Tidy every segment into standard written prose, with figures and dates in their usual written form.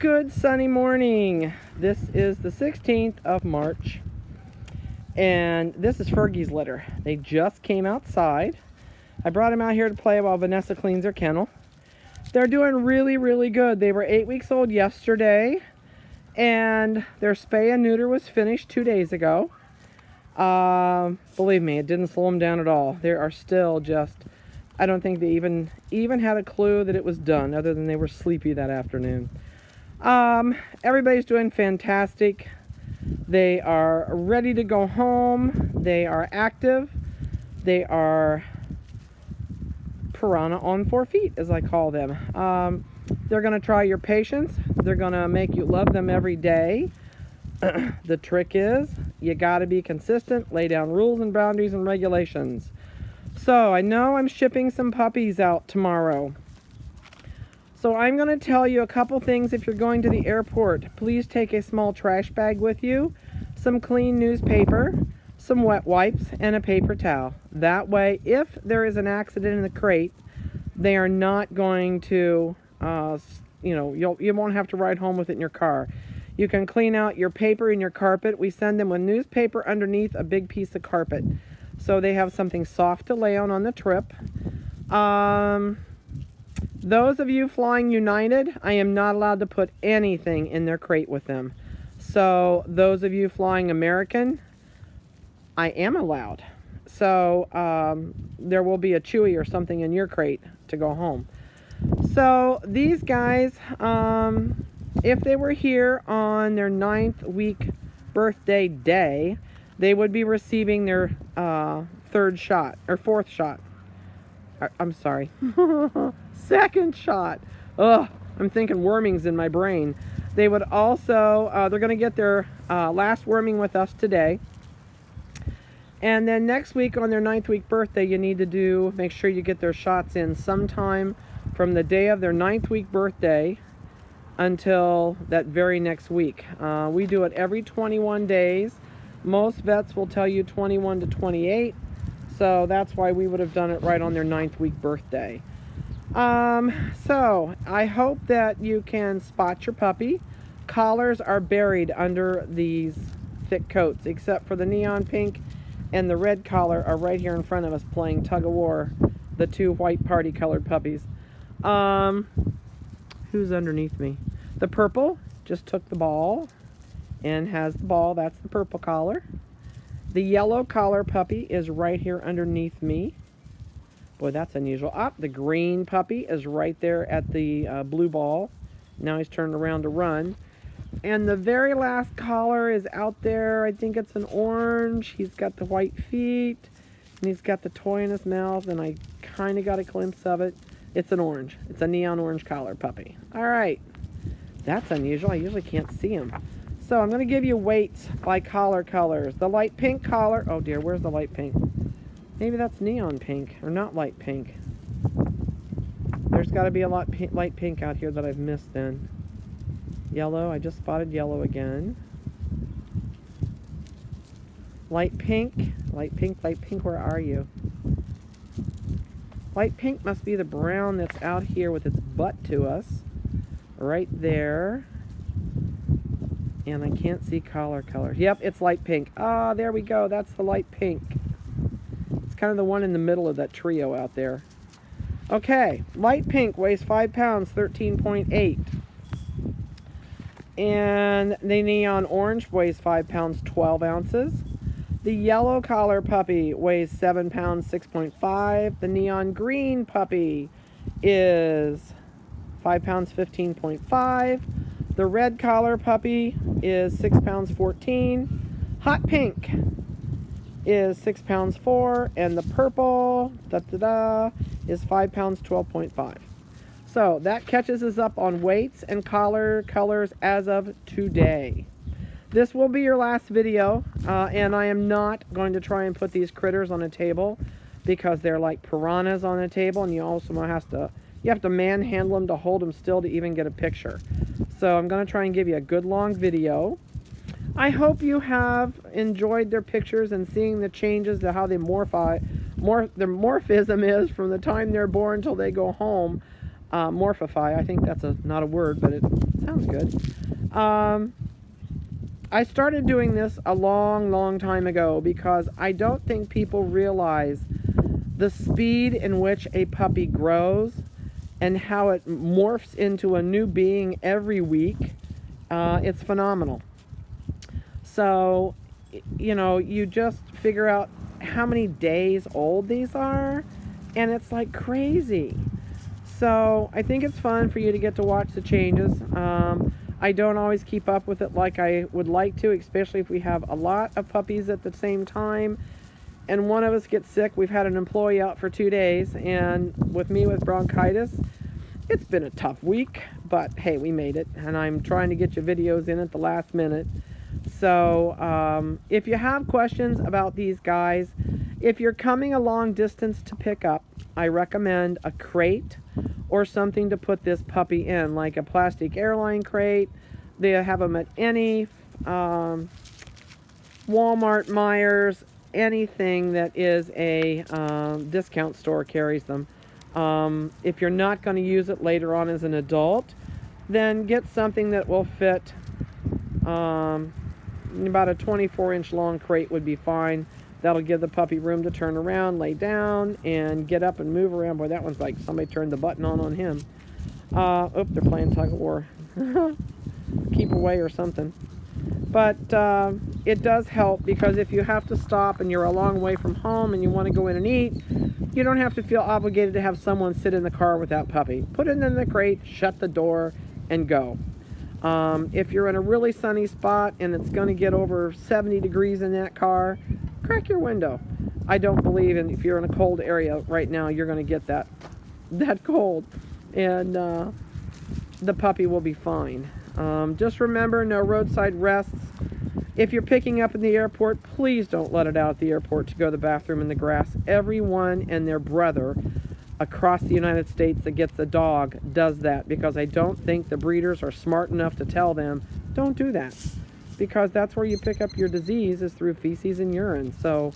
Good sunny morning. This is the 16th of March, and this is Fergie's litter. They just came outside. I brought them out here to play while Vanessa cleans her kennel. They're doing really, really good. They were 8 weeks old yesterday, and their spay and neuter was finished 2 days ago. Believe me, it didn't slow them down at all. They are still just, I don't think they even had a clue that it was done, other than they were sleepy that afternoon. Everybody's doing fantastic. They are ready to go home. They are active. They are piranha on 4 feet, as I call them. They're going to try your patience. They're going to make you love them every day. The trick is, you got to be consistent, lay down rules and boundaries and regulations. So, I know I'm shipping some puppies out tomorrow. So I'm going to tell you a couple things if you're going to the airport. Please take a small trash bag with you, some clean newspaper, some wet wipes, and a paper towel. That way, if there is an accident in the crate, they are not going to, you won't have to ride home with it in your car. You can clean out your paper and your carpet. We send them with newspaper underneath a big piece of carpet, so they have something soft to lay on the trip. Those of you flying United, I am not allowed to put anything in their crate with them. So those of you flying American, I am allowed. So there will be a Chewy or something in your crate to go home. So these guys, if they were here on their 9th week birthday day, they would be receiving their 3rd shot, or 4th shot. I'm sorry. 2nd shot. Ugh, I'm thinking wormings in my brain. They would also, they're going to get their last worming with us today. And then next week on their 9th week birthday, you need to make sure you get their shots in sometime from the day of their 9th week birthday until that very next week. We do it every 21 days. Most vets will tell you 21 to 28. So that's why we would have done it right on their 9th week birthday. So I hope that you can spot your puppy. Collars are buried under these thick coats, except for the neon pink and the red collar are right here in front of us playing tug of war, the 2 white party colored puppies. Who's underneath me? The purple just took the ball and has the ball. That's the purple collar. The yellow collar puppy is right here underneath me. Boy, that's unusual. The green puppy is right there at the blue ball. Now he's turned around to run. And the very last collar is out there. I think it's an orange. He's got the white feet, and he's got the toy in his mouth, and I kind of got a glimpse of it. It's an orange. It's a neon orange collar puppy. All right. That's unusual. I usually can't see him. So I'm going to give you weights by collar colors. The light pink collar. Oh dear, where's the light pink? Maybe that's neon pink, or not light pink. There's got to be a light pink out here that I've missed then. Yellow, I just spotted yellow again. Light pink, light pink, light pink, where are you? Light pink must be the brown that's out here with its butt to us. Right there. And I can't see collar color. Yep, it's light pink. Ah, there we go. That's the light pink. It's kind of the one in the middle of that trio out there. Okay, light pink weighs 5 pounds, 13.8. And the neon orange weighs 5 pounds, 12 ounces. The yellow collar puppy weighs 7 pounds, 6.5. The neon green puppy is 5 pounds, 15.5. The red collar puppy is 6 pounds 14. Hot pink is 6 pounds 4. And the purple is 5 pounds 12.5. So that catches us up on weights and collar colors as of today. This will be your last video, and I am not going to try and put these critters on a table because they're like piranhas on a table, and you also have to manhandle them to hold them still to even get a picture. So I'm going to try and give you a good long video. I hope you have enjoyed their pictures and seeing the changes to how they their morphism is from the time they're born till they go home. Morphify. I think that's not a word, but it sounds good. I started doing this a long time ago because I don't think people realize the speed in which a puppy grows and how it morphs into a new being every week. It's phenomenal. So, you just figure out how many days old these are, and it's like crazy. So I think it's fun for you to get to watch the changes. I don't always keep up with it like I would like to, especially if we have a lot of puppies at the same time and one of us gets sick. We've had an employee out for 2 days, and with me with bronchitis, it's been a tough week, but hey, we made it, and I'm trying to get your videos in at the last minute. So if you have questions about these guys, if you're coming a long distance to pick up, I recommend a crate or something to put this puppy in, like a plastic airline crate. They have them at any Walmart, Myers, anything that is a discount store carries them. If you're not going to use it later on as an adult, then get something that will fit. About a 24-inch long crate would be fine. That'll give the puppy room to turn around, lay down, and get up and move around. Boy, that one's like somebody turned the button on him. Oh, they're playing tug of war. Keep away or something. But it does help, because if you have to stop and you're a long way from home and you want to go in and eat, you don't have to feel obligated to have someone sit in the car with that puppy. Put it in the crate, shut the door, and go. If you're in a really sunny spot and it's going to get over 70 degrees in that car, crack your window. I don't believe if you're in a cold area right now, you're going to get that cold. And the puppy will be fine. Just remember, no roadside rests. If you're picking up in the airport, please don't let it out at the airport to go to the bathroom in the grass. Everyone and their brother across the United States that gets a dog does that, because I don't think the breeders are smart enough to tell them, don't do that, because that's where you pick up your disease, is through feces and urine. So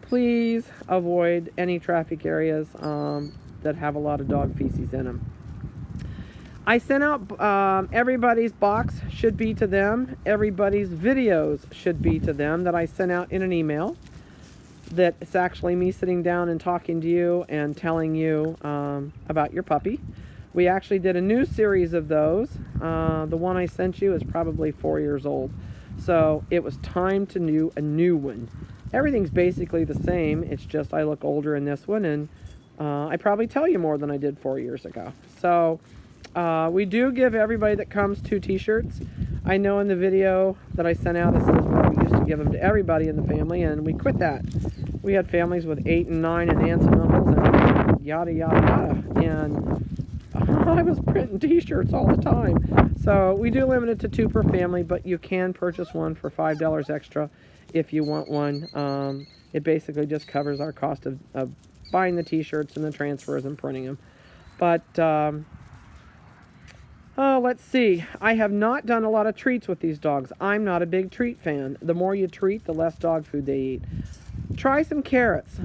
please avoid any traffic areas that have a lot of dog feces in them. I sent out everybody's box should be to them. Everybody's videos should be to them, that I sent out in an email. That it's actually me sitting down and talking to you and telling you about your puppy. We actually did a new series of those. The one I sent you is probably 4 years old. So it was time to do a new one. Everything's basically the same. It's just I look older in this one, and I probably tell you more than I did 4 years ago. So we do give everybody that comes 2 t-shirts. I know in the video that I sent out, it says, well, we used to give them to everybody in the family, and we quit that. We had families with 8 and 9 and aunts and uncles and yada, yada, yada. And I was printing t-shirts all the time. So we do limit it to 2 per family, but you can purchase one for $5 extra if you want one. It basically just covers our cost of buying the t-shirts and the transfers and printing them. But let's see. I have not done a lot of treats with these dogs. I'm not a big treat fan. The more you treat, the less dog food they eat. Try some carrots.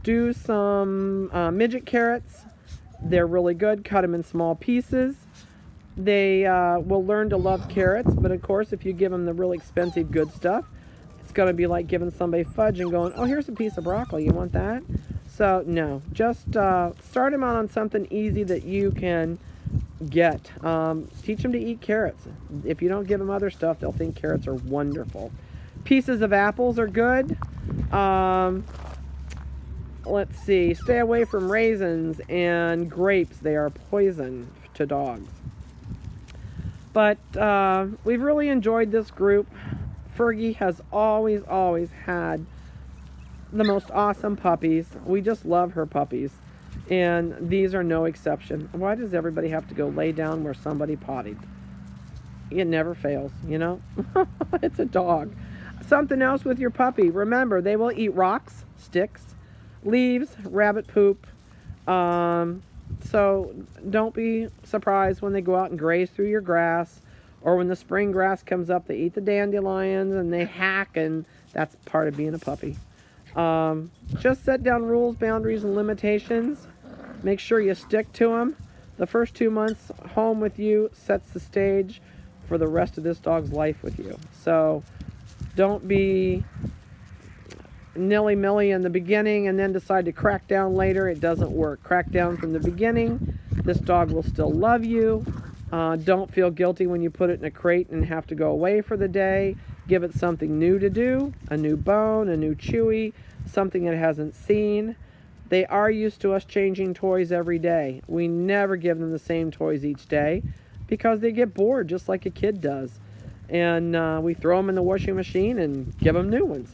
Do some midget carrots. They're really good. Cut them in small pieces. They will learn to love carrots, but of course, if you give them the really expensive good stuff, it's going to be like giving somebody fudge and going, oh, here's a piece of broccoli. You want that? So, no. Just start them out on something easy that you can get. Teach them to eat carrots. If you don't give them other stuff, they'll think carrots are wonderful. Pieces of apples are good. Let's see. Stay away from raisins and grapes. They are poison to dogs. But we've really enjoyed this group. Fergie has always had the most awesome puppies. We just love her puppies. And these are no exception. Why does everybody have to go lay down where somebody pottied? It never fails, you know? It's a dog. Something else with your puppy. Remember, they will eat rocks, sticks, leaves, rabbit poop. So don't be surprised when they go out and graze through your grass, or when the spring grass comes up, they eat the dandelions and they hack, and that's part of being a puppy. Just set down rules, boundaries, and limitations. Make sure you stick to them. The first 2 months home with you sets the stage for the rest of this dog's life with you. So don't be nilly-milly in the beginning and then decide to crack down later. It doesn't work. Crack down from the beginning. This dog will still love you. Don't feel guilty when you put it in a crate and have to go away for the day. Give it something new to do, a new bone, a new chewy, something it hasn't seen. They are used to us changing toys every day. We never give them the same toys each day because they get bored just like a kid does. And we throw them in the washing machine and give them new ones.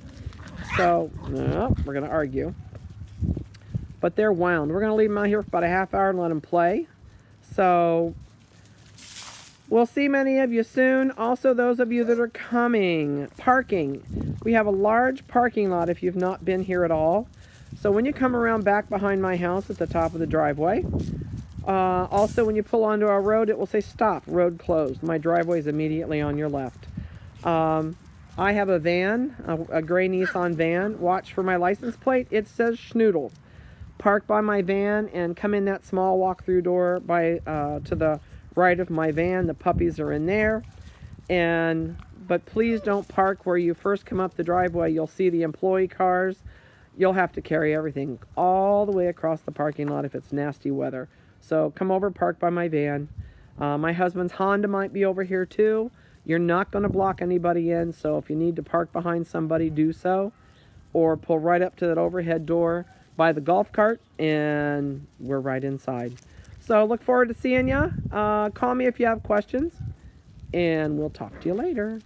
So, no, we're going to argue. But they're wound. We're going to leave them out here for about a half hour and let them play. So, we'll see many of you soon. Also, those of you that are coming, parking. We have a large parking lot if you've not been here at all. So when you come around back behind my house at the top of the driveway, also when you pull onto our road, it will say stop, road closed. My driveway is immediately on your left. I have a van, a gray Nissan van. Watch for my license plate. It says SChnoodles. Park by my van and come in that small walk-through door by to the right of my van. The puppies are in there. But please don't park where you first come up the driveway. You'll see the employee cars. You'll have to carry everything all the way across the parking lot if it's nasty weather. So come over, park by my van. My husband's Honda might be over here too. You're not going to block anybody in, so if you need to park behind somebody, do so. Or pull right up to that overhead door by the golf cart, and we're right inside. So look forward to seeing ya. Call me if you have questions, and we'll talk to you later.